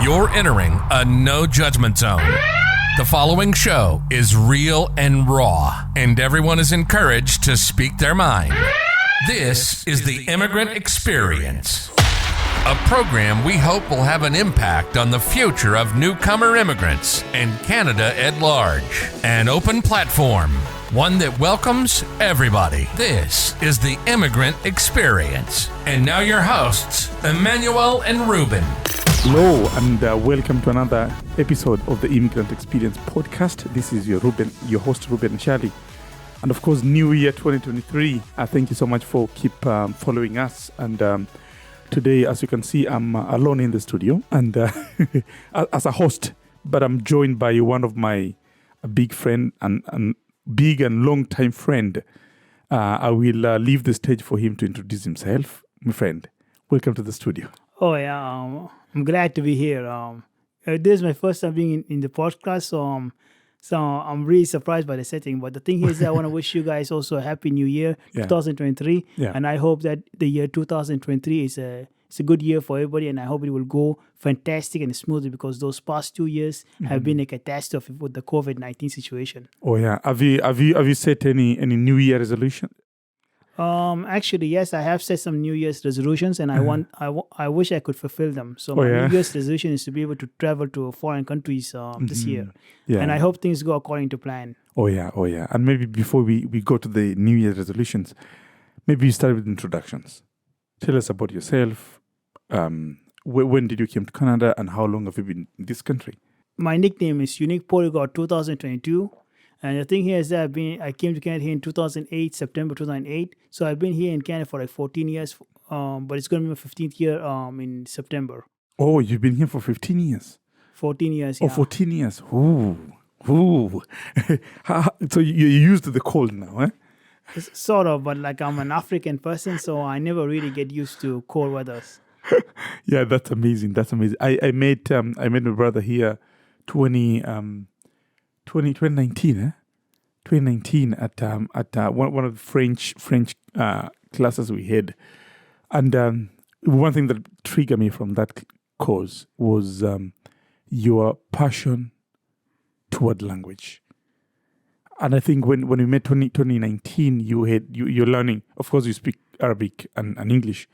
You're entering a no judgment zone. The following show is real and raw, and everyone is encouraged to speak their mind. This is the Immigrant Experience, a program we hope will have an impact on the future of newcomer immigrants and Canada at large. An open platform, one that welcomes everybody. This is the Immigrant Experience. And now your hosts, Emmanuel and Ruben. Hello and welcome to another episode of the Immigrant Experience podcast. This is your host Ruben Shali. And of course, New Year 2023. Thank you so much for keep following us. And today, as you can see, I'm alone in the studio and as a host, but I'm joined by one of my big friend and big and long time friend. I will leave the stage for him to introduce himself. My friend, welcome to the studio. Oh yeah, I'm glad to be here. This is my first time being in the podcast, so I'm really surprised by the setting. But the thing is that I want to wish you guys also a happy New Year, 2023, and I hope that the year 2023 is a good year for everybody, and I hope it will go fantastic and smoothly because those past 2 years have been a catastrophe with the COVID-19 situation. Oh yeah, have you set any New Year resolution? Actually, yes, I have set some New Year's resolutions, and I wish I could fulfill them. So my New Year's resolution is to be able to travel to foreign countries this year, and I hope things go according to plan. Oh yeah. And maybe before we go to the New Year's resolutions, maybe you start with introductions. Tell us about yourself. When did you come to Canada, and how long have you been in this country? My nickname is Unique Polyglot 2022. And the thing here is that I came to Canada here in 2008, September 2008. So I've been here in Canada for like 14 years, but it's going to be my 15th year in September. Oh, you've been here for 15 years? 14 years, yeah. Oh, 14 years. Ooh. So you're used to the cold now, eh? Sort of, but like I'm an African person, so I never really get used to cold weathers. Yeah, that's amazing. I met my brother here 2019, 2019 at one of the French classes we had, and one thing that triggered me from that course was your passion toward language. And I think when we met 2019, you're learning. Of course, you speak Arabic and English,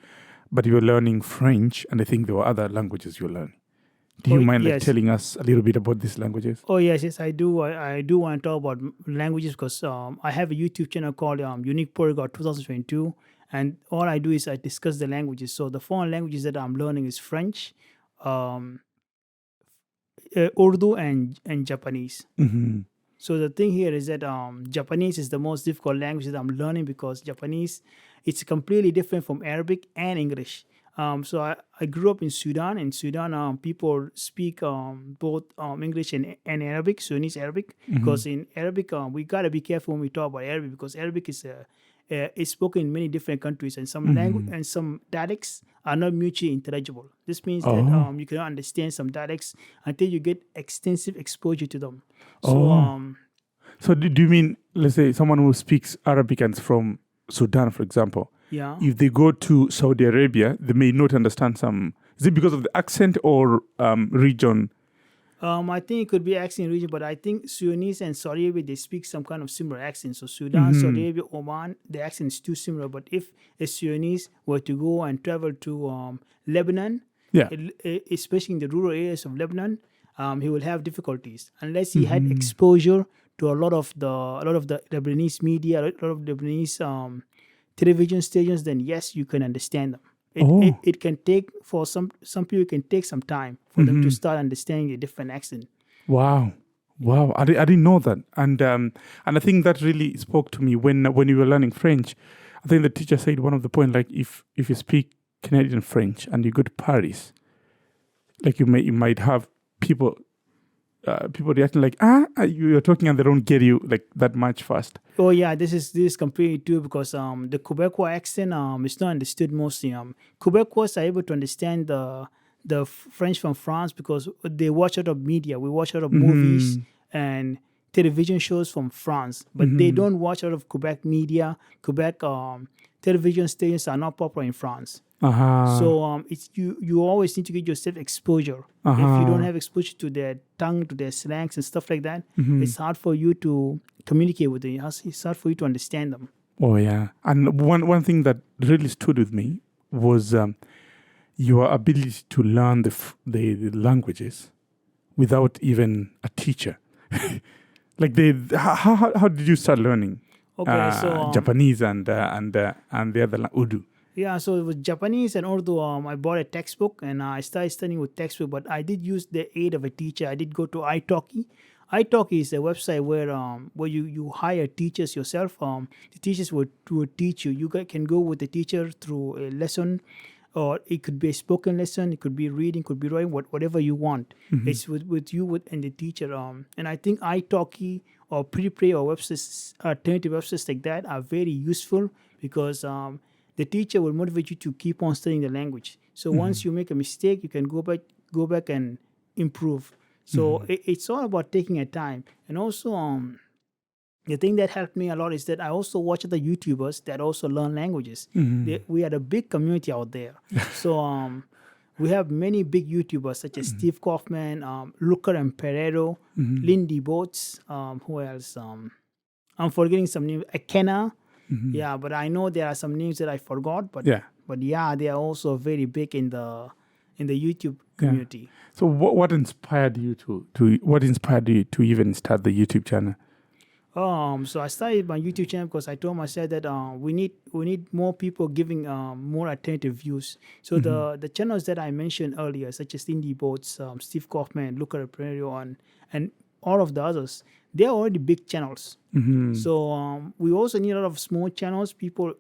but you were learning French, and I think there were other languages you were learning. Do you mind telling us a little bit about these languages? Oh, yes, I do. I do want to talk about languages because I have a YouTube channel called Unique Polyglot 2022. And all I do is I discuss the languages. So the foreign languages that I'm learning is French, Urdu, and Japanese. Mm-hmm. So the thing here is that Japanese is the most difficult language that I'm learning because Japanese, it's completely different from Arabic and English. So I grew up in Sudan. In Sudan, people speak both English and Arabic, Sudanese Arabic. Because in Arabic, we got to be careful when we talk about Arabic because Arabic is spoken in many different countries, and some language and some dialects are not mutually intelligible. This means that you cannot understand some dialects until you get extensive exposure to them. So do you mean, let's say, someone who speaks Arabic and is from Sudan, for example? Yeah. If they go to Saudi Arabia, they may not understand some. Is it because of the accent or region? I think it could be accent region, but I think Sudanese and Saudi Arabia, they speak some kind of similar accent. So Sudan, Saudi Arabia, Oman, the accent is too similar. But if a Sudanese were to go and travel to Lebanon, especially in the rural areas of Lebanon, he will have difficulties unless he had exposure to a lot of the Lebanese media, a lot of Lebanese television stations. Then yes, you can understand them. It can take for some people. It can take some time for them to start understanding a different accent. Wow! I didn't know that, and I think that really spoke to me when you were learning French. I think the teacher said one of the points, like if you speak Canadian French and you go to Paris, like you might have people reacting like you're talking and they don't get you like that much fast. Oh yeah, this is completely true because the Quebecois accent is not understood mostly. Quebecois are able to understand the French from France because they watch a lot of media. We watch a lot of movies, and television shows from France, but they don't watch a lot of Quebec media. Quebec television stations are not popular in France. So it's you always need to get yourself exposure. If you don't have exposure to their tongue, to their slangs and stuff like that, it's hard for you to communicate with them. It's hard for you to understand them. Oh yeah, and one thing that really stood with me was your ability to learn the languages without even a teacher. Like how did you start learning Japanese and the other Urdu? Yeah, so with Japanese and Urdu, I bought a textbook and I started studying with textbook. But I did use the aid of a teacher. I did go to italki. Italki is a website where you hire teachers yourself. The teachers will teach you. You can go with the teacher through a lesson, or it could be a spoken lesson. It could be reading, could be writing, whatever you want. It's with you and the teacher. And I think italki or Prepray or websites, alternative websites like that are very useful because the teacher will motivate you to keep on studying the language. So once you make a mistake, you can go back and improve. So it's all about taking a time. And also, the thing that helped me a lot is that I also watch other YouTubers that also learn languages. We had a big community out there. So we have many big YouTubers such as Steve Kaufman, Luca and Pereiro, Lindy Boats, who else? I'm forgetting some names. Akena. Yeah, but I know there are some names that I forgot. But yeah, they are also very big in the YouTube community. So what inspired you to even start the YouTube channel? So I started my YouTube channel because I told myself that we need more people giving more alternative views. So the channels that I mentioned earlier, such as Lindy Boats, Steve Kaufman, Luca Pereiro, and all of the others, they're already big channels. So we also need a lot of small channels,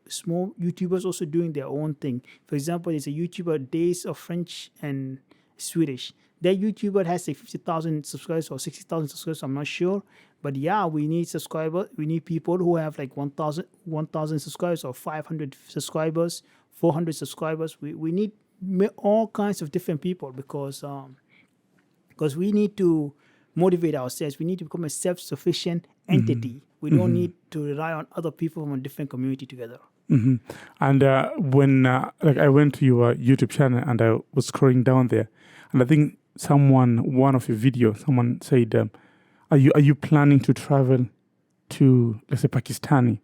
small YouTubers also doing their own thing. For example, there's a YouTuber, Days of French and Swedish. That YouTuber has like 50,000 subscribers or 60,000 subscribers, I'm not sure. But yeah, we need subscribers. We need people who have like 1,000 subscribers or 500 subscribers, 400 subscribers. We need all kinds of different people because we need to motivate ourselves. We need to become a self-sufficient entity. We don't need to rely on other people from a different community together. And when I went to your YouTube channel and I was scrolling down there, and I think one of your videos, someone said, are you planning to travel to, let's say, Pakistani?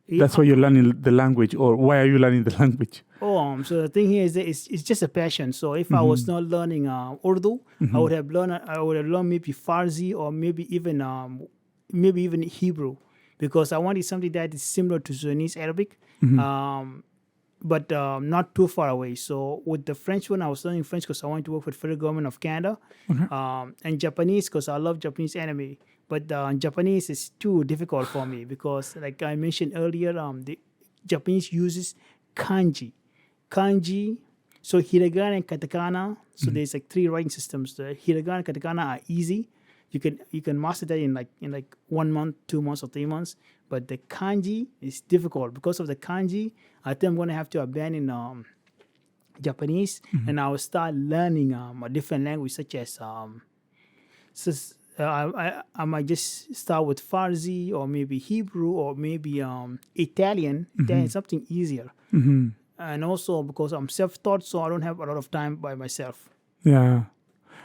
Yeah. That's why you're learning the language, or why are you learning the language? So the thing here is that it's just a passion. So if I was not learning Urdu, I would have learned maybe Farsi or maybe even Hebrew, because I wanted something that is similar to Sudanese Arabic, but not too far away. So with the French one, I was learning French because I wanted to work for the federal government of Canada, and Japanese because I love Japanese anime. But Japanese is too difficult for me because, like I mentioned earlier, the Japanese uses kanji. So hiragana and katakana. So there's like 3 writing systems. The hiragana and katakana are easy. You can master that in like 1 month, 2 months, or 3 months. But the kanji is difficult. Because of the kanji, I think I'm going to have to abandon Japanese, and I will start learning a different language, such as I might just start with Farsi or maybe Hebrew or maybe Italian. Then something easier. And also because I'm self-taught, so I don't have a lot of time by myself. Yeah,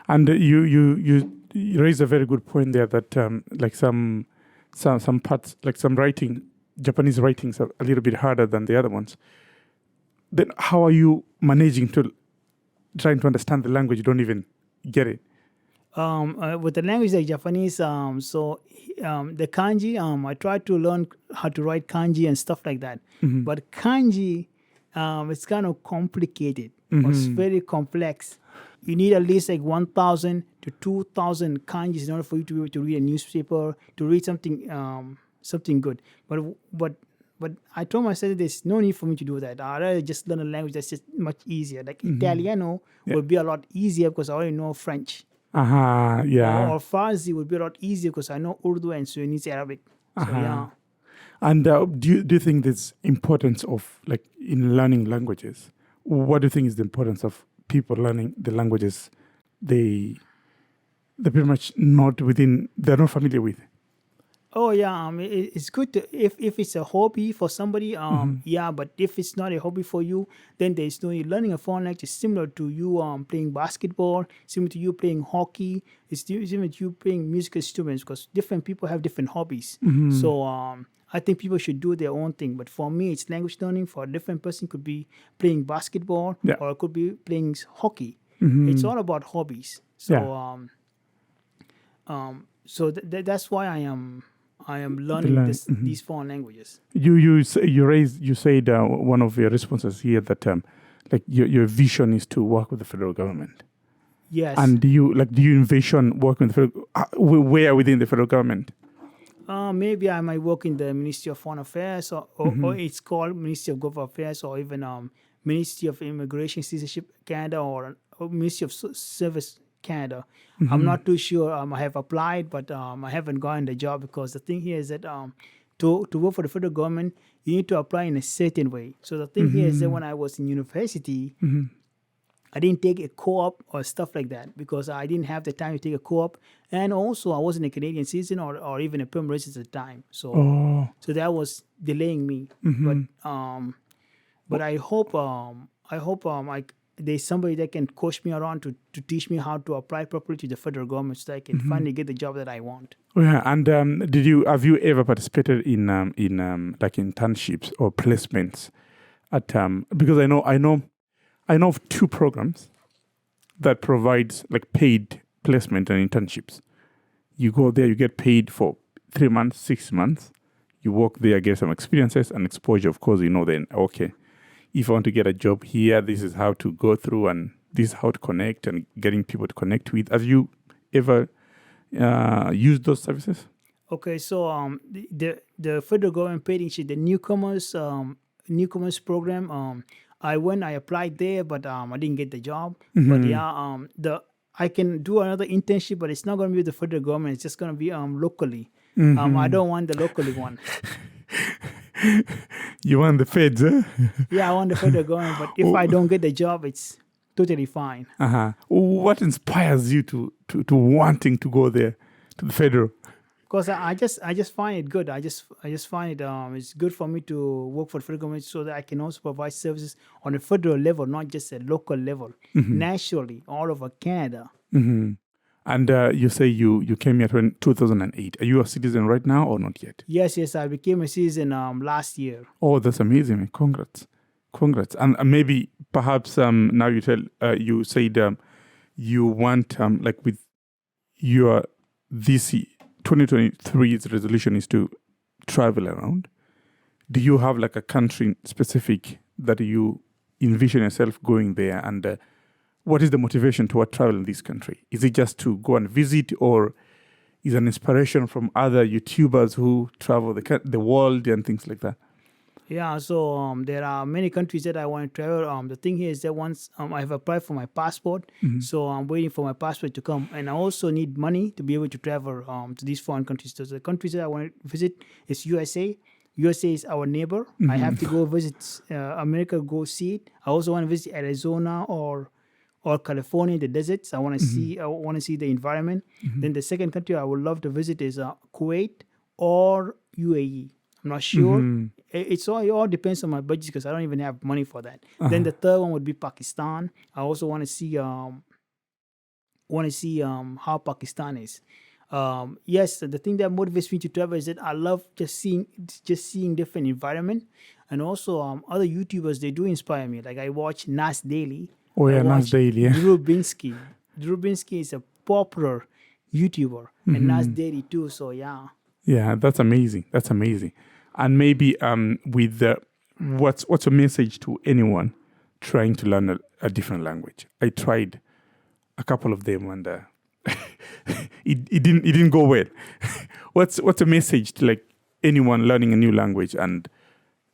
and you raised a very good point there that like some parts, like some writing, Japanese writings are a little bit harder than the other ones. Then how are you managing trying to understand the language? You don't even get it. With the language like Japanese, the kanji, I try to learn how to write kanji and stuff like that. But kanji, it's kind of complicated. It's very complex. You need at least like 1,000 to 2,000 kanjis in order for you to be able to read a newspaper, to read something good. But I told myself there's no need for me to do that. I'd rather just learn a language that's just much easier. Like Italiano would be a lot easier because I already know French. Yeah. Or Farsi would be a lot easier because I know Urdu and Sudanese Arabic. So yeah. And do you think there's importance of, like, in learning languages? What do you think is the importance of people learning the languages they're pretty much they're not familiar with? Oh yeah, it's good to if it's a hobby for somebody, yeah. But if it's not a hobby for you, then there's no need. Learning a foreign language is similar to you playing basketball, similar to you playing hockey. Similar to you playing musical instruments because different people have different hobbies. So I think people should do their own thing. But for me, it's language learning. For a different person, could be playing basketball Yeah. or it could be playing hockey. It's all about hobbies. So Yeah. that's why I am learning these foreign languages. You said one of your responses here that like your vision is to work with the federal government. Yes. And do you envision working with the federal where within the federal government? Maybe I might work in the Ministry of Foreign Affairs or it's called Ministry of Government Affairs or even Ministry of Immigration Citizenship Canada or Ministry of Service Canada. I'm not too sure. I have applied, but I haven't gotten the job because the thing here is that to work for the federal government, you need to apply in a certain way. So the thing here is that when I was in university, I didn't take a co-op or stuff like that because I didn't have the time to take a co-op. And also I wasn't a Canadian citizen or even a permanent resident at the time. So so that was delaying me. But I hope there's somebody that can coach me around to teach me how to apply properly to the federal government so that I can finally get the job that I want. Oh yeah, and have you ever participated in like internships or placements at because I know of two programs that provides like paid placement and internships. You go there, you get paid for 3 months, 6 months. You work there, get some experiences and exposure. Of course, then okay, if I want to get a job here, this is how to go through and this is how to connect and getting people to connect with. Have you ever used those services? Okay, so the federal government paid the newcomers program. I applied there, but I didn't get the job. But yeah, I can do another internship, but it's not going to be with the federal government. It's just going to be locally. I don't want the locally one. You want the feds, huh? Yeah, I want the federal government, but if I don't get the job, it's totally fine. What inspires you to wanting to go there to the federal? Because I just find it good. I just find it it's good for me to work for the federal government so that I can also provide services on a federal level, not just a local level, nationally, all over Canada. And you say you came here in 2008. Are you a citizen right now or not yet? Yes, I became a citizen last year. Oh, that's amazing! Congrats. And maybe perhaps now you said you want like with your this 2023's resolution is to travel around. Do you have like a country specific that you envision yourself going there? And what is the motivation toward travel in this country? Is it just to go and visit, or is an inspiration from other YouTubers who travel the world and things like that? Yeah, so there are many countries that I want to travel. The thing here is that once I have applied for my passport, so I'm waiting for my passport to come. And I also need money to be able to travel to these foreign countries. So the countries that I want to visit is USA. USA is our neighbor. I have to go visit America, go see it. I also want to visit Arizona or California, the deserts. I want to see the environment. Then the second country I would love to visit is Kuwait or UAE. I'm not sure. It all depends on my budget because I don't even have money for that. Then the third one would be Pakistan. I also want to see how Pakistan is. Yes, the thing that motivates me to travel is that I love just seeing different environment, and also other YouTubers, they do inspire me. Like I watch Nas Daily. Oh yeah, Nas Daily. Yeah. Drew Binsky is a popular YouTuber, and Nas Daily too. So yeah. Yeah, that's amazing. And maybe with what's a message to anyone trying to learn a different language? I tried a couple of them and it didn't go well. What's a message to like anyone learning a new language and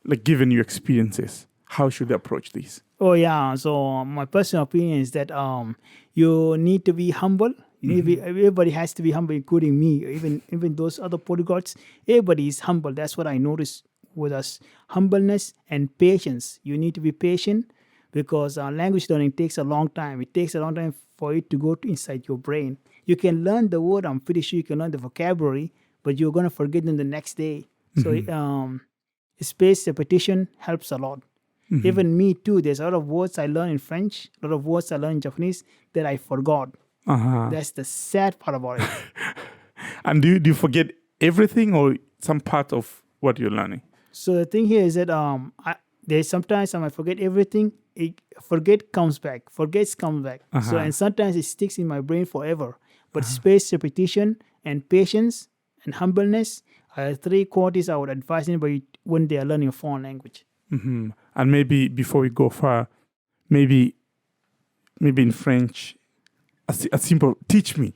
like given your experiences? How should they approach this? Oh yeah. So my personal opinion is that you need to be humble. You need to be, everybody has to be humble, including me. Even those other polyglots, everybody is humble. That's what I noticed with us: humbleness and patience. You need to be patient because language learning takes a long time. It takes a long time for it to go inside your brain. You can learn the word. I'm pretty sure you can learn the vocabulary, but you're gonna forget them the next day. So spaced repetition helps a lot. Even me too. There's a lot of words I learned in French, a lot of words I learned in Japanese that I forgot. That's the sad part about it. And do you forget everything or some part of what you're learning? So the thing here is that there's sometimes I might forget everything. Forgets comes back. So and sometimes it sticks in my brain forever. But spaced repetition and patience and humbleness are 3 qualities I would advise anybody when they are learning a foreign language. And maybe before we go far, maybe in French, a simple teach me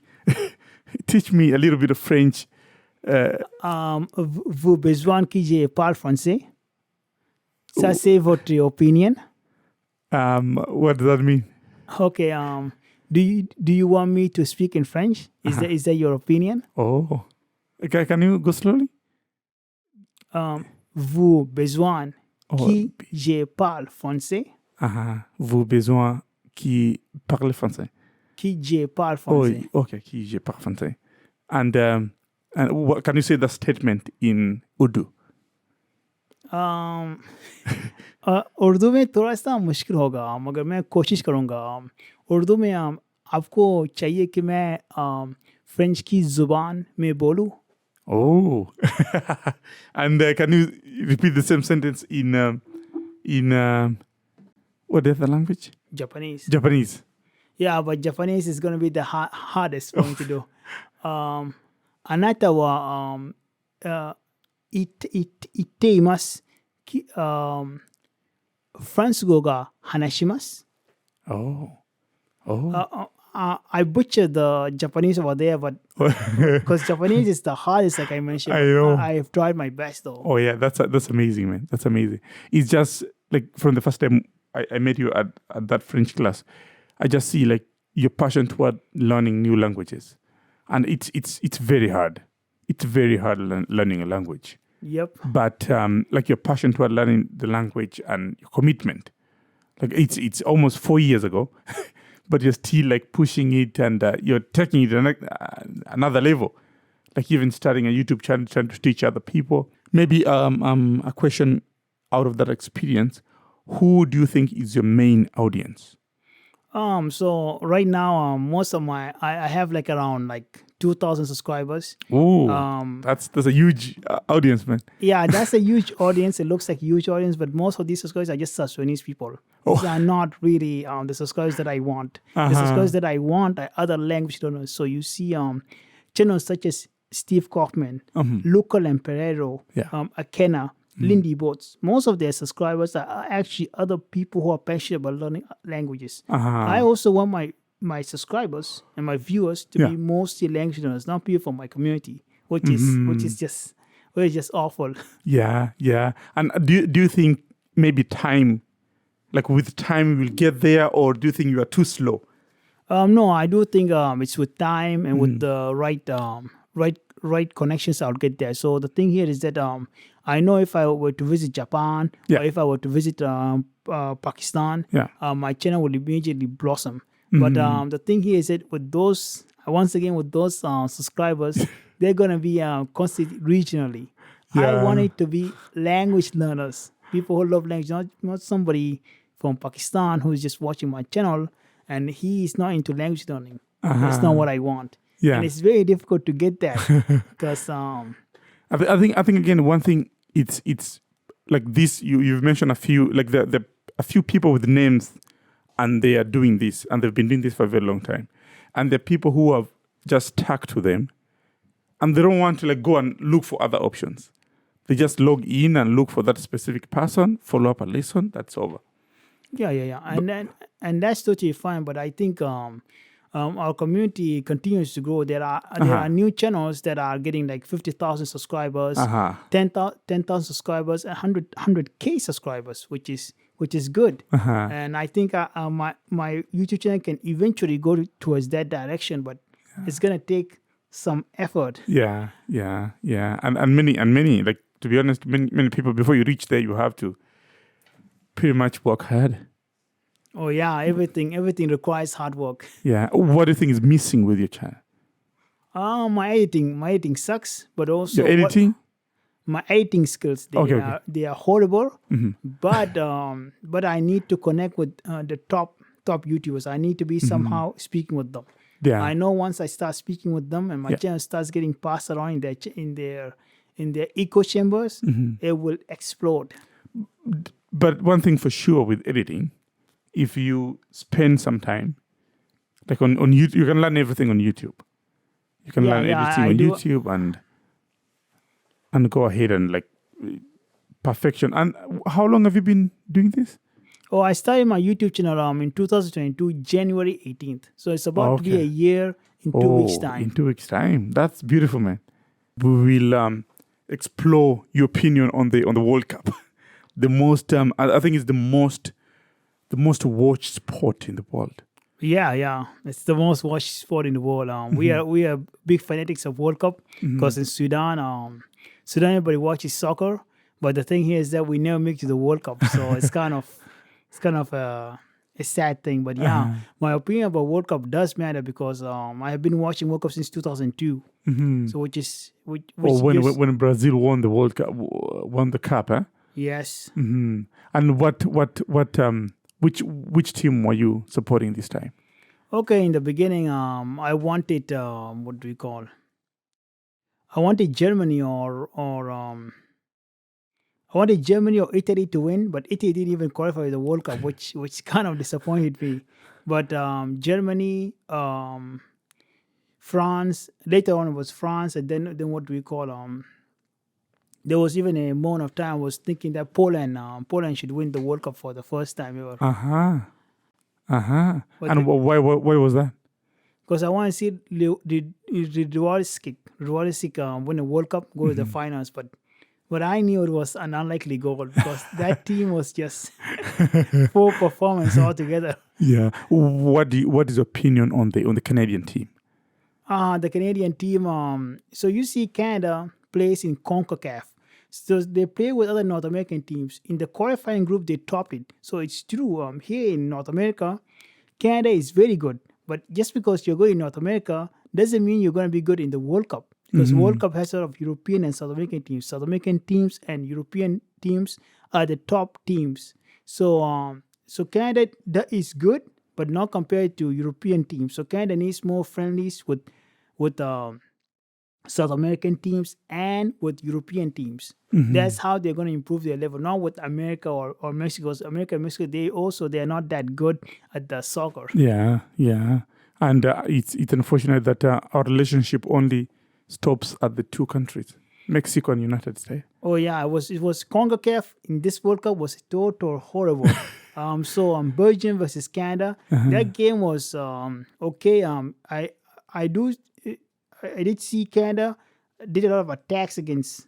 a little bit of French. Vous besoin que je parle français? Ça c'est votre opinion? What does that mean? Okay. Do you want me to speak in French? Is that your opinion? Oh, okay. Can you go slowly? Vous besoin que je parle français? Vous besoin qui parle français? Que je parle français. Oh, okay. Qui je parle français. And what can you say the statement in Urdu? Urdu में थोड़ा सा मुश्किल होगा मगर मैं कोशिश करूँगा. उर्दू में आपको चाहिए कि मैं फ्रेंच की ज़ुबान में बोलूँ. Oh, and can you repeat the same sentence in what is the language? Japanese. Yeah, but Japanese is going to be the hardest for me to do. Anyottawa iteimasu. フランス語が話します. I butchered the Japanese over there, but because Japanese is the hardest, like I mentioned. I know. I have tried my best, though. Oh yeah, that's amazing, man. That's amazing. It's just like from the first time I met you at that French class, I just see like your passion toward learning new languages, and it's very hard. It's very hard learning a language. Yep. But like your passion toward learning the language and your commitment, like it's almost 4 years ago, but you're still like pushing it and you're taking it another level, like even starting a YouTube channel trying to teach other people. Maybe a question out of that experience: who do you think is your main audience? So right now, most of I have like around like 2,000 subscribers. Oh, that's a huge audience, man. Yeah, that's a huge audience. It looks like a huge audience, but most of these subscribers are just Sudanese people. These are not really the subscribers that I want. The subscribers that I want are other language learners. So you see channels such as Steve Kaufman, Luca Lamperero, Akena, Lindy Boats. Most of their subscribers are actually other people who are passionate about learning languages. I also want my subscribers and my viewers to be mostly language learners, not people from my community, which is just awful. Yeah. And do you think maybe with time we will get there, or do you think you are too slow? No, I do think it's with time and with the right connections, I'll get there. So the thing here is that I know if I were to visit Japan or if I were to visit Pakistan, my channel would immediately blossom. But the thing here is that with those subscribers, they're going to be constantly regionally. I want it to be language learners, people who love language, not somebody from Pakistan who's just watching my channel and he is not into language learning. That's not what I want. Yeah. And it's very difficult to get that because I think again one thing it's like this you've mentioned a few like the a few people with names and they are doing this and they've been doing this for a very long time, and the people who have just stuck to them and they don't want to like go and look for other options. They just log in and look for that specific person, follow up a lesson, that's over. Yeah. And that's totally fine. But I think our community continues to grow. There are new channels that are getting like 50,000 subscribers, 10,000 subscribers, 100K subscribers, which is good. And I think my YouTube channel can eventually go towards that direction, but it's gonna take some effort. Yeah. And many like, to be honest, many people, before you reach there, you have to pretty much work hard. Oh yeah, everything requires hard work. Yeah. What do you think is missing with your channel? My editing sucks, but also Your editing? my editing skills Okay. they are horrible. But I need to connect with the top YouTubers. I need to be somehow speaking with them. Yeah. I know once I start speaking with them and my Yeah. channel starts getting passed around in their echo chambers, it will explode. But one thing for sure with editing, if you spend some time, like on YouTube, you can learn everything on YouTube. You can learn editing I on do. YouTube and go ahead and like perfection. And how long have you been doing this? Oh, I started my YouTube channel in 2022, January 18th. So it's about to be a Okay. year in 2 weeks' time. In 2 weeks' time. That's beautiful, man. We will explore your opinion on the World Cup. The most, I think it's the most watched sport in the world. Yeah. It's the most watched sport in the world. We are big fanatics of World Cup because in Sudan, everybody watches soccer. But the thing here is that we never make it to the World Cup. So it's kind of a sad thing. But yeah, my opinion about World Cup does matter because I have been watching World Cup since 2002. So which gives, when Brazil won the World Cup, won the cup, huh? yes. And which team were you supporting this time? Okay, in the beginning, I wanted what do we call? I wanted Germany or Italy to win, but Italy didn't even qualify for the World Cup, which kind of disappointed me. But Germany, France. Later on, it was France, and then what do we call? There was even a moment of time I was thinking that Poland should win the World Cup for the first time ever. But And why was that? Because I want to see Rivalistic win the World Cup, go to the finals. But I knew it was an unlikely goal because that team was just poor performance altogether. Yeah. What is your opinion on the Canadian team? The Canadian team. So you see, Canada plays in CONCACAF. So they play with other North American teams. In the qualifying group, they topped it. So it's true. Here in North America, Canada is very good. But just because you're good in North America doesn't mean you're going to be good in the World Cup. Because World Cup has a lot of European and South American teams. South American teams and European teams are the top teams. So Canada that is good, but not compared to European teams. So Canada needs more friendlies with South American teams and with European teams. That's how they're going to improve their level. Not with America or Mexico. America and Mexico, they are not that good at the soccer. Yeah. And it's unfortunate that our relationship only stops at the two countries, Mexico and United States. Oh yeah, it was CONCACAF in this World Cup was total horrible. Belgium versus Canada, that game was okay. I did see Canada did a lot of attacks against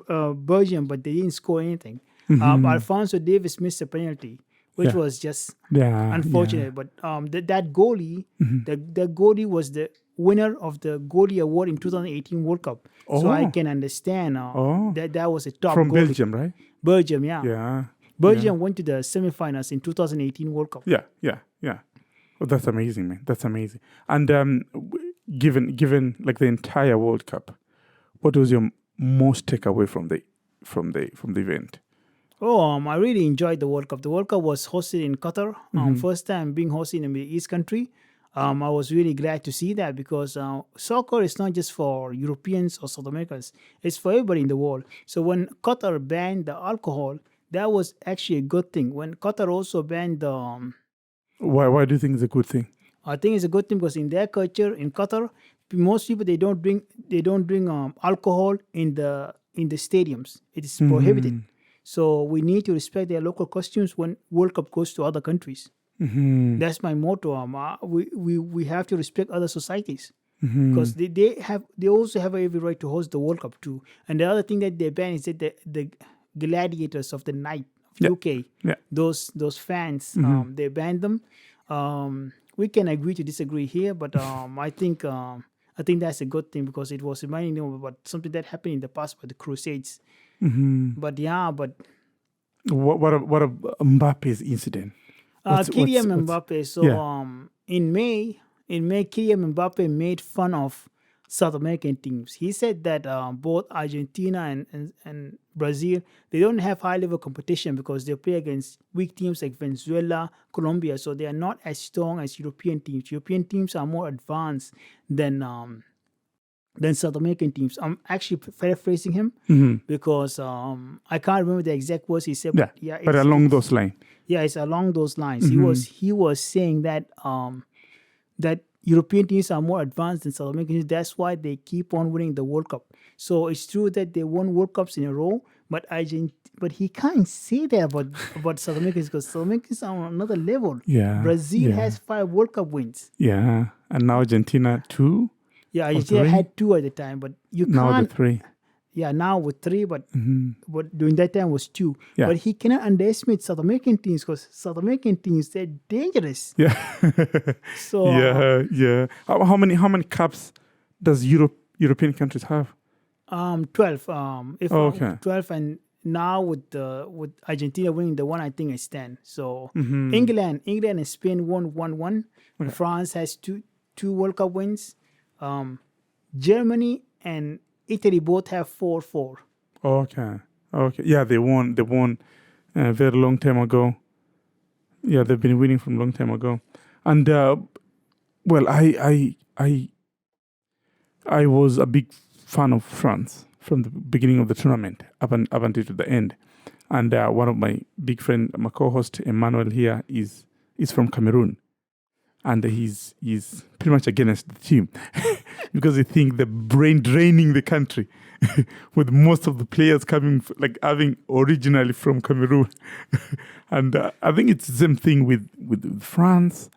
Belgium, but they didn't score anything. Alfonso Davis missed a penalty, which was just unfortunate. But that goalie, the goalie was the winner of the goalie award in 2018 World Cup. So I can understand that was a top from goalie. Belgium, right? Belgium, yeah. Yeah. Belgium went to the semifinals in 2018 World Cup. Yeah. Oh, that's amazing, man. That's amazing. And given like the entire World Cup, what was your most takeaway from the event? I really enjoyed the World Cup. The World Cup was hosted in Qatar. First time being hosted in a Middle East country. I was really glad to see that because soccer is not just for Europeans or South Americans. It's for everybody in the world. So when Qatar banned the alcohol, that was actually a good thing. When Qatar also banned the... Why do you think it's a good thing? I think it's a good thing because in their culture, in Qatar, most people they don't drink alcohol in the stadiums. It is prohibited. So we need to respect their local customs when World Cup goes to other countries. That's my motto. We have to respect other societies because they also have every right to host the World Cup too. And the other thing that they ban is that the gladiators of the night of UK, those fans, they banned them. We can agree to disagree here, but I think that's a good thing because it was reminding them about something that happened in the past with the Crusades. But what of Mbappe's incident? Kylian Mbappe. So in May, Kylian Mbappe made fun of South American teams. He said that both Argentina and Brazil, they don't have high level competition because they play against weak teams like Venezuela, Colombia. So they are not as strong as European teams. European teams are more advanced than South American teams. I'm actually paraphrasing him because I can't remember the exact words he said. Yeah, But but along those lines. yeah, it's along those lines. He was saying that that European teams are more advanced than South American teams. That's why they keep on winning the World Cup. So it's true that they won World Cups in a row, but he can't say that about South Americans because South Americans are on another level. Yeah, Brazil has 5 World Cup wins. Yeah, and now Argentina 2. Yeah, Argentina had 2 at the time, but you Now can't. the 3. Yeah, now with 3, but during that time was 2. Yeah. But he cannot underestimate South American teams because South American teams, they're dangerous. Yeah. So yeah. How many cups does European countries have? 12. Okay. 12, and now with Argentina winning the one, I think it's 10. So England and Spain won 1-1. Okay. France has two World Cup wins. Germany and Italy both have 4-4. Okay. Yeah, they won a very long time ago. Yeah, they've been winning from a long time ago. And well, I was a big fan of France from the beginning of the tournament up until to the end. And one of my big friend, my co-host Emmanuel here, is from Cameroon. And he's pretty much against the team because he think they're brain draining the country with most of the players having originally from Cameroon. And I think it's the same thing with France,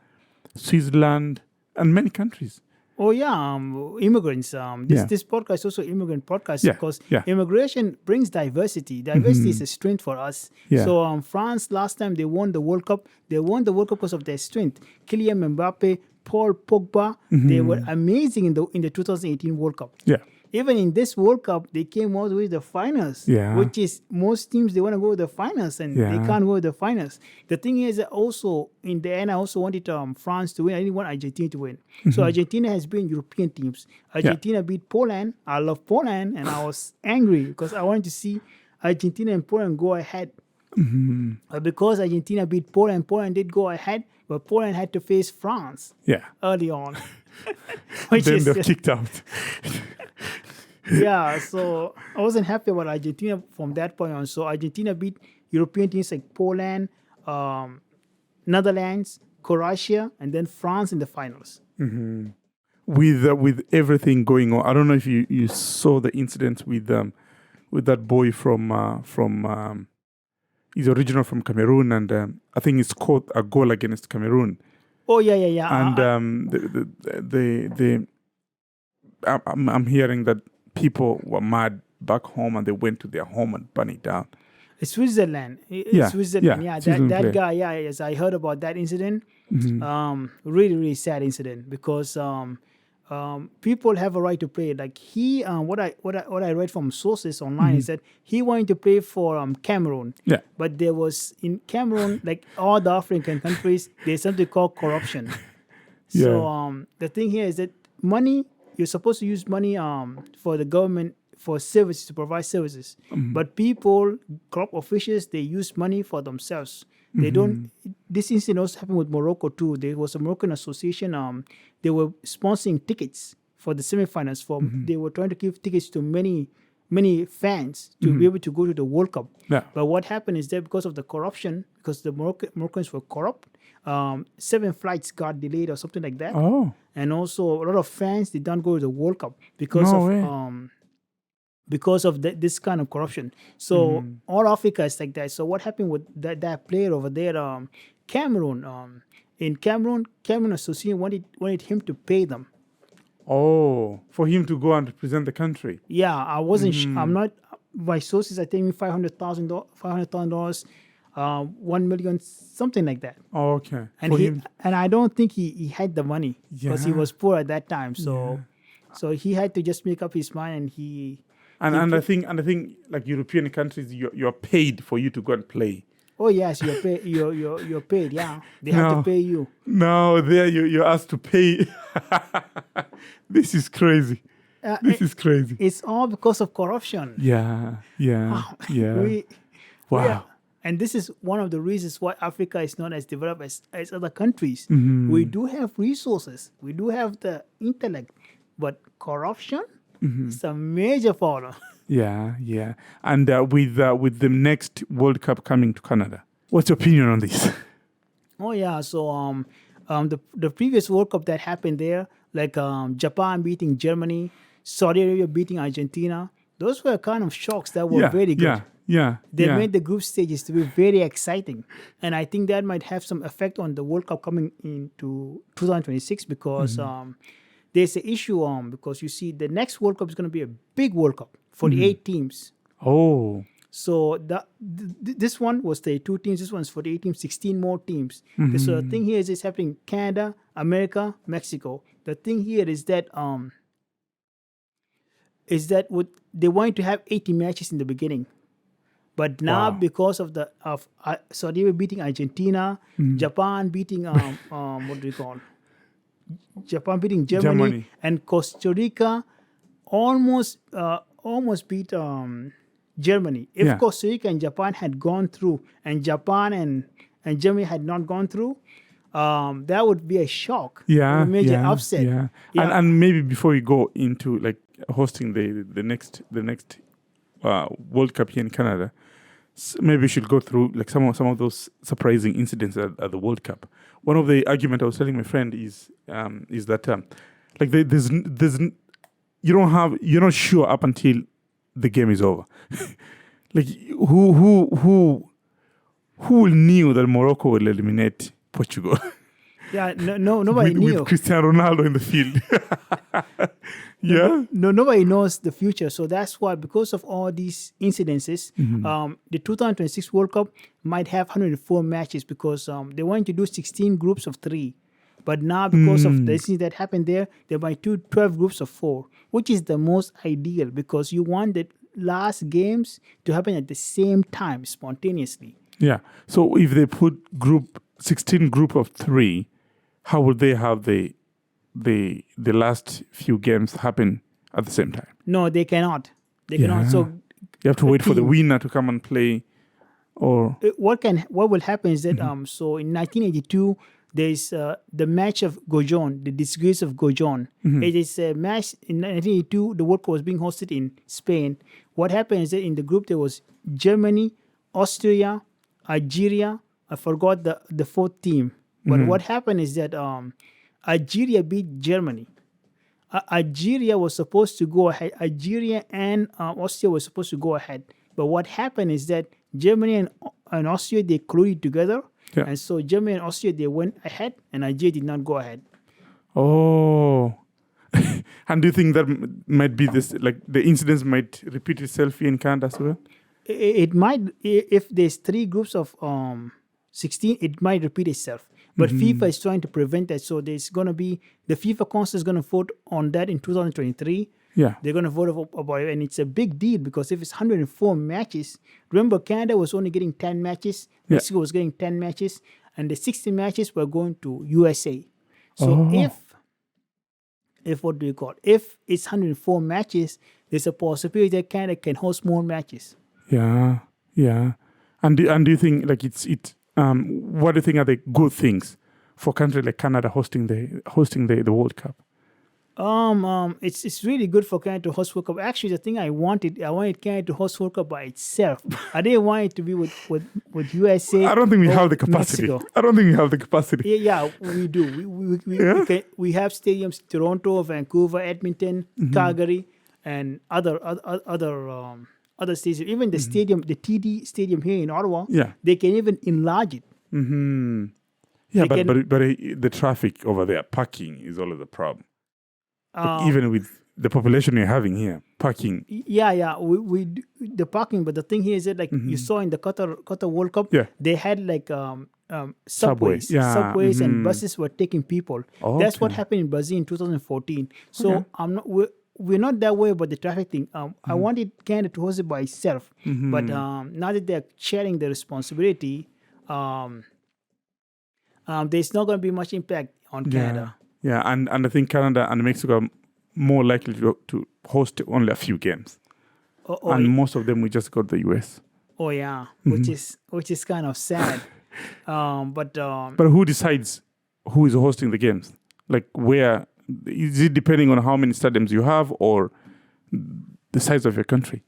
Switzerland, and many countries. Oh yeah, immigrants. This podcast is also immigrant podcast because immigration brings diversity. Diversity is a strength for us. Yeah. So France last time they won the World Cup. They won the World Cup because of their strength. Kylian Mbappe, Paul Pogba, they were amazing in the 2018 World Cup. Yeah. Even in this World Cup, they came all the way to the finals. Yeah. Which is most teams they want to go to the finals and they can't go to the finals. The thing is that also in the end, I also wanted France to win. I didn't want Argentina to win. So Argentina has been European teams. Argentina beat Poland. I love Poland, and I was angry because I wanted to see Argentina and Poland go ahead. Because Argentina beat Poland, Poland did go ahead, but Poland had to face France early on. Then they're kicked out. Yeah, so I wasn't happy about Argentina from that point on. So Argentina beat European teams like Poland, Netherlands, Croatia, and then France in the finals. With everything going on, I don't know if you saw the incident with that boy from he's original from Cameroon, and I think he scored a goal against Cameroon. Oh yeah. And I'm hearing that people were mad back home and they went to their home and burned it down. Switzerland. Switzerland. Yeah, that guy. Yeah, yes, I heard about that incident. Really, really sad incident because people have a right to play. Like he, what I read from sources online is that he wanted to play for Cameroon. Yeah. But there was in Cameroon, like all the African countries, there's something called corruption. So the thing here is that money, you're supposed to use money for the government for services, to provide services. But people, corrupt officials, they use money for themselves. They don't. This incident also happened with Morocco too. There was a Moroccan association. They were sponsoring tickets for the semifinals. They were trying to give tickets to many fans to be able to go to the World Cup. Yeah. But what happened is that because of the corruption, because the Moroccans were corrupt, 7 flights got delayed or something like that. Oh. And also a lot of fans did not go to the World Cup because of this kind of corruption. So all Africa is like that. So what happened with that player over there, Cameroon? In Cameroon Association wanted him to pay them. Oh, for him to go and represent the country. Yeah, I wasn't. I'm not. My sources are telling me $500,000, 1 million, something like that. Oh, okay. And I don't think he had the money because he was poor at that time. So he had to just make up his mind, and he. And I think like European countries, you're paid for you to go and play. Oh yes, you're paid. You're paid. Yeah, they have to pay you. No, there you're asked to pay. This is crazy. This is crazy. It's all because of corruption. Yeah. We- Wow. Yeah. And this is one of the reasons why Africa is not as developed as other countries. Mm-hmm. We do have resources, we do have the intellect, but corruption is a major problem. Yeah. And with the next World Cup coming to Canada, what's your opinion on this? Oh yeah, so the previous World Cup that happened there, like Japan beating Germany, Saudi Arabia beating Argentina, those were kind of shocks that were very good. Yeah. They made the group stages to be very exciting. And I think that might have some effect on the World Cup coming into 2026 because there's an issue because you see the next World Cup is going to be a big World Cup, 48 teams. Oh. So this one was 32 teams, this one's 48 teams, 16 more teams. So the thing here is it's happening Canada, America, Mexico. The thing here is that they wanted to have 80 matches in the beginning. But now, because of Saudi Arabia beating Argentina, Japan beating Japan beating Germany, and Costa Rica almost beat Germany. If Costa Rica and Japan had gone through, and Japan and Germany had not gone through, that would be a shock. A major upset. Yeah. And maybe before we go into like hosting the next World Cup here in Canada, maybe we should go through like some of those surprising incidents at the World Cup. One of the argument I was telling my friend is that like there's you're not sure up until the game is over. Like who knew that Morocco will eliminate Portugal? Yeah, nobody knew. With Cristiano Ronaldo in the field. Nobody knows the future. So that's why, because of all these incidences, the 2026 World Cup might have 104 matches because they want to do 16 groups of 3. But now, because of the incident that happened there, they might do 12 groups of 4, which is the most ideal because you want the last games to happen at the same time, spontaneously. Yeah. So if they put 16 group of 3, how would they have the last few games happen at the same time? No, they cannot. They cannot. So you have to wait for the winner to come and play. Or what will happen is that so in 1982 there's the match of Gojón, the disgrace of Gojón. It is a match in 1982. The World Cup was being hosted in Spain. What happened is that in the group there was Germany, Austria, Algeria. I forgot the fourth team. But what happened is that Algeria beat Germany. Algeria was supposed to go ahead. Algeria and Austria were supposed to go ahead. But what happened is that Germany and Austria, they colluded together. Yeah. And so Germany and Austria, they went ahead and Algeria did not go ahead. Oh. And do you think that might be this, like the incidents might repeat itself here in Canada as well? It might, if there's 3 groups of 16, it might repeat itself. But FIFA is trying to prevent that. So there's going to be, the FIFA Council is going to vote on that in 2023. Yeah. They're going to vote about it. And it's a big deal because if it's 104 matches, remember Canada was only getting 10 matches. Mexico was getting 10 matches. And the 60 matches were going to USA. So if what do you call it? If it's 104 matches, there's a possibility that Canada can host more matches. Yeah. And do you think like what do you think are the good things for a country like Canada hosting the World Cup? It's really good for Canada to host World Cup. Actually, the thing I wanted Canada to host World Cup by itself. I didn't want it to be with USA. I don't think we have the capacity. Mexico. I don't think we have the capacity. Yeah, we do. We have stadiums: Toronto, Vancouver, Edmonton, Calgary, and other stadiums. Even the stadium, the TD Stadium here in Ottawa. Yeah. They can even enlarge it. Yeah, but the traffic over there, parking is always a problem. Even with the population you're having here, parking. Yeah, we do the parking. But the thing here is that, like you saw in the Qatar World Cup, they had like subways, and buses were taking people. That's what happened in Brazil in 2014. So we're not that way about the traffic thing. I wanted Canada to host it by itself, but now that they're sharing the responsibility, there's not going to be much impact on Canada. Yeah, and I think Canada and Mexico are more likely to host only a few games. And most of them we just got the US. Oh yeah, which is kind of sad. But who decides who is hosting the games? Like, where is it depending on how many stadiums you have or the size of your country?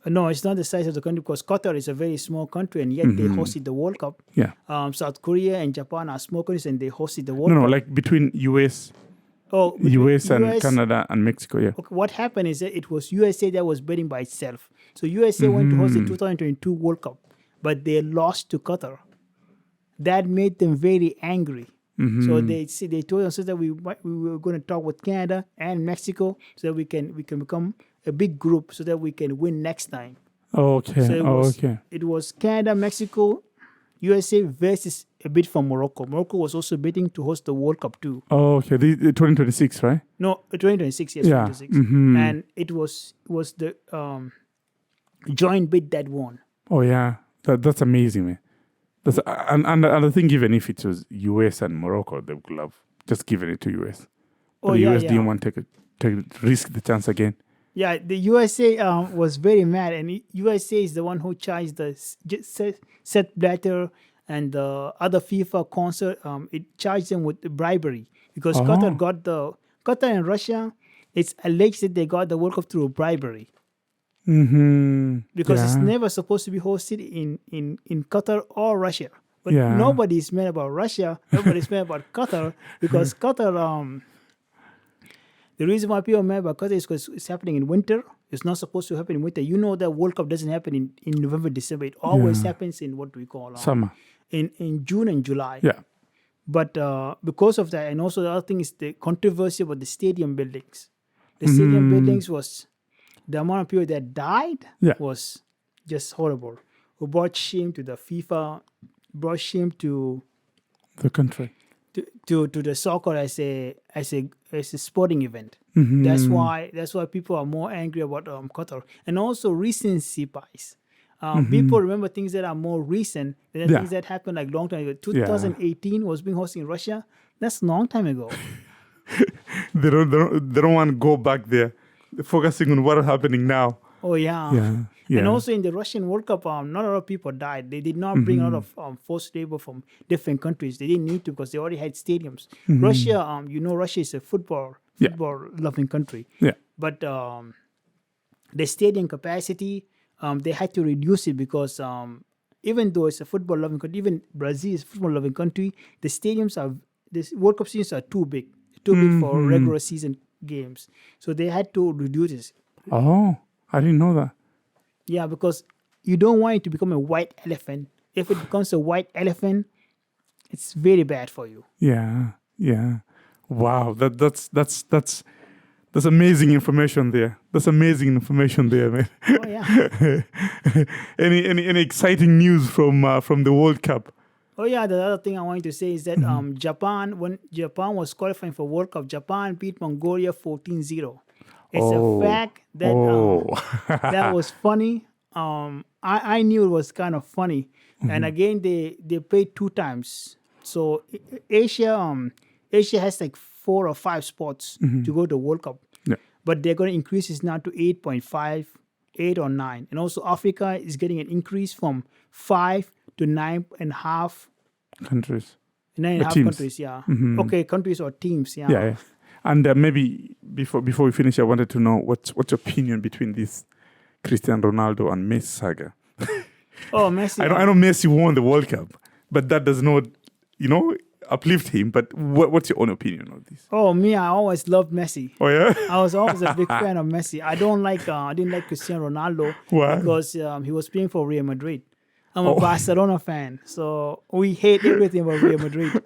No, it's not the size of the country because Qatar is a very small country and yet they hosted the World Cup. Yeah. South Korea and Japan are small countries and they hosted the World Cup. No, like between US and Canada and Mexico, yeah. Okay, what happened is that it was USA that was betting by itself. So USA went to host the 2022 World Cup, but they lost to Qatar. That made them very angry. So they told us that we were going to talk with Canada and Mexico so that we can become a big group so that we can win next time. Okay. So it was Canada, Mexico, USA versus a bit from Morocco. Morocco was also bidding to host the World Cup too. Oh, okay. The 2026, right? No, 2026, yes, yeah. 2026. And it was the joint bid that won. Oh, yeah. That's amazing, man. And the thing, even if it was US and Morocco, they would have just given it to US. But the US didn't want to risk the chance again. Yeah, the USA was very mad, and USA is the one who charged the Sepp Blatter and the other FIFA concert. It charged them with bribery because Qatar and Russia. It's alleged that they got the World Cup through bribery. Because it's never supposed to be hosted in Qatar or Russia. But nobody's mad about Russia. Nobody's mad about Qatar because Qatar. The reason why people are mad about Qatar is because it's happening in winter. It's not supposed to happen in winter. You know that World Cup doesn't happen in November, December. It always happens in what we call summer. In June and July. Yeah. But because of that, and also the other thing is the controversy about the stadium buildings. The stadium buildings was the amount of people that died was just horrible. Who brought shame to the FIFA, brought shame to the country. To the soccer as a sporting event. That's why people are more angry about Qatar, and also recency bias. People remember things that are more recent than things that happened like long time ago. 2018 was being hosted in Russia. That's a long time ago. They don't want to go back there. They're focusing on what is happening now. Oh yeah. And also in the Russian World Cup, not a lot of people died. They did not bring a lot of forced labor from different countries. They didn't need to because they already had stadiums. Russia, Russia is a football loving country. Yeah. But the stadium capacity, they had to reduce it because even though it's a football loving country, even Brazil is a football loving country, the World Cup stadiums are too big for regular season games. So they had to reduce it. Oh, I didn't know that. Yeah, because you don't want it to become a white elephant. If it becomes a white elephant, it's very bad for you. Yeah. Wow, that's amazing information there. That's amazing information there, man. Oh yeah. Any exciting news from the World Cup? Oh yeah, the other thing I wanted to say is that Japan, when Japan was qualifying for World Cup, Japan beat Mongolia 14-0. It's a fact that that was funny. I knew it was kind of funny. And again, they played 2 times. So Asia has like 4 or 5 spots to go to World Cup. Yeah. But they're going to increase this now to 8.5, 8 or 9. And also Africa is getting an increase from 5 to 9.5 countries. 9.5 teams. countries, yeah. Okay, countries or teams, yeah. Yeah. And maybe before we finish, I wanted to know what's your opinion between this Cristiano Ronaldo and Messi saga. Oh, Messi. I know Messi won the World Cup, but that does not, uplift him. But what's your own opinion of this? Oh, me, I always loved Messi. Oh yeah. I was always a big fan of Messi. I didn't like Cristiano Ronaldo because he was playing for Real Madrid. I'm a Barcelona fan, so we hate everything about Real Madrid.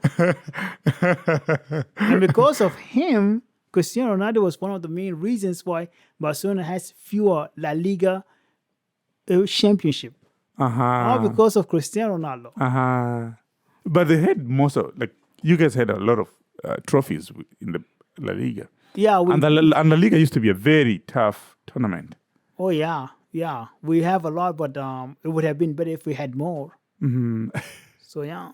And because of him, Cristiano Ronaldo was one of the main reasons why Barcelona has fewer La Liga championship. All because of Cristiano Ronaldo. But they had you guys had a lot of trophies in the La Liga. Yeah. And La Liga used to be a very tough tournament. Oh, yeah. Yeah, we have a lot, but it would have been better if we had more. So yeah.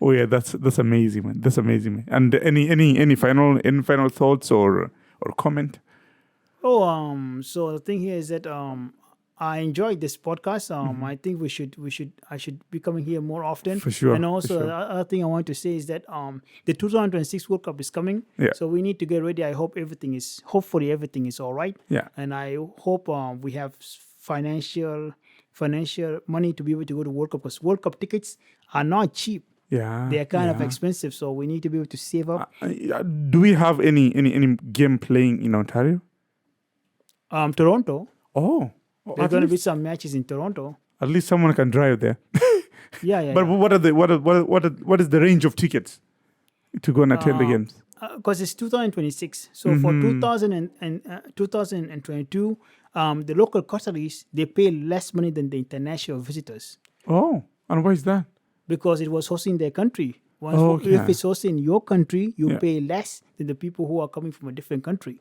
Oh yeah, that's amazing, man. That's amazing, man. And any final thoughts or or comment? So the thing here is that I enjoyed this podcast. I think I should be coming here more often. For sure. And also for sure. the other thing I want to say is that the 2026 World Cup is coming. Yeah. So we need to get ready. Hopefully everything is all right. Yeah. And I hope we have financial money to be able to go to World Cup, because World Cup tickets are not cheap. Yeah. They are kind of yeah. expensive. So we need to be able to save up. Do we have any game playing in Ontario? Toronto. Oh. There are going to be some matches in Toronto. At least someone can drive there. Yeah. But what is the range of tickets to go and attend the games? Because it's 2026. So for 2022, the local Qataris, they pay less money than the international visitors, Oh, and why is that? because it was hosting their country. Okay. If it's hosting your country, you Yeah. pay less than the people who are coming from a different country.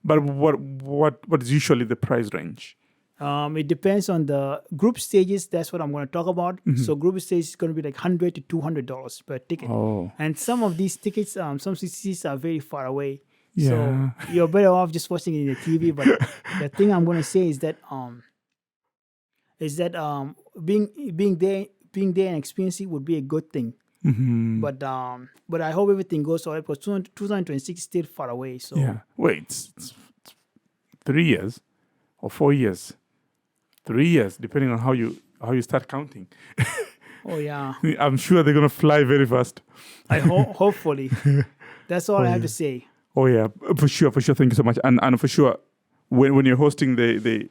But what is usually the price range? It depends on the group stages. That's what I'm going to talk about. So group stage is going to be like $100 to $200 per ticket. Oh. And some of these tickets, some CCs are very far away. Yeah. So you're better off just watching it in the TV. But the thing I'm going to say is that being there and experiencing it would be a good thing. But I hope everything goes all right, because 2026 is still far away. So Yeah. Wait, it's 3 years or 4 years. 3 years, depending on how you start counting. oh yeah, I'm sure they're gonna fly very fast. hopefully. That's all I have to say. Oh yeah, for sure. Thank you so much. And for sure, when you're hosting the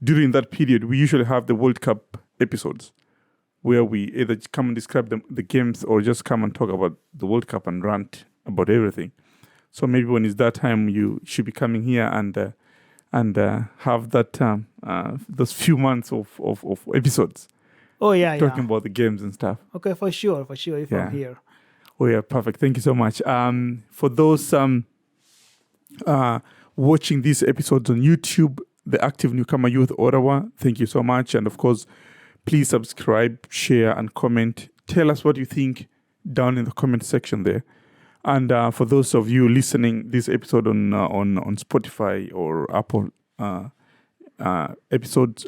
during that period, we usually have the World Cup episodes where we either come and describe the games or just come and talk about the World Cup and rant about everything. So maybe when it's that time, you should be coming here and have that those few months of episodes Oh yeah, talking about the games and stuff. Okay, for sure. If Yeah. I'm here. Oh yeah, perfect. Thank you so much. For those watching these episodes on YouTube, the Active Newcomer Youth Ottawa, thank you so much. And of course, please subscribe, share, and comment. Tell us what you think down in the comment section there. And for those of you listening this episode on Spotify or Apple episodes,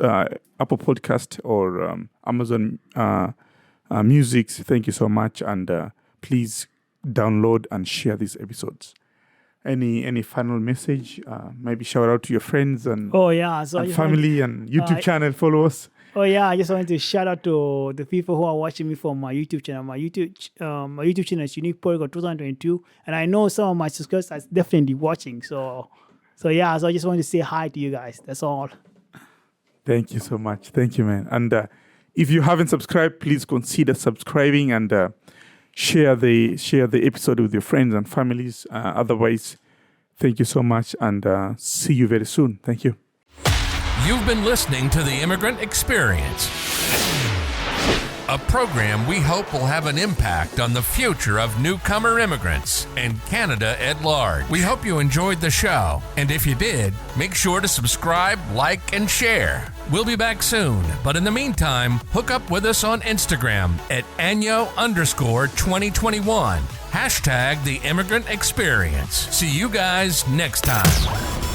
Apple Podcast or Amazon Music, thank you so much. And please download and share these episodes. Any final message? Maybe shout out to your friends and, Oh yeah, so and family and YouTube channel followers. Oh yeah, I just wanted to shout out to the people who are watching me from my YouTube channel. My YouTube channel is Unique Polyglot 2022, and I know some of my subscribers are definitely watching. So yeah, so I just wanted to say hi to you guys. That's all. Thank you so much. Thank you, man. And if you haven't subscribed, please consider subscribing and share the episode with your friends and families. Otherwise, thank you so much, and see you very soon. Thank you. You've been listening to the Immigrant Experience, a program we hope will have an impact on the future of newcomer immigrants and Canada at large. We hope you enjoyed the show, and if you did, make sure to subscribe, like, and share. We'll be back soon, but in the meantime, hook up with us on Instagram at Anyo_2021. # the Immigrant Experience. See you guys next time.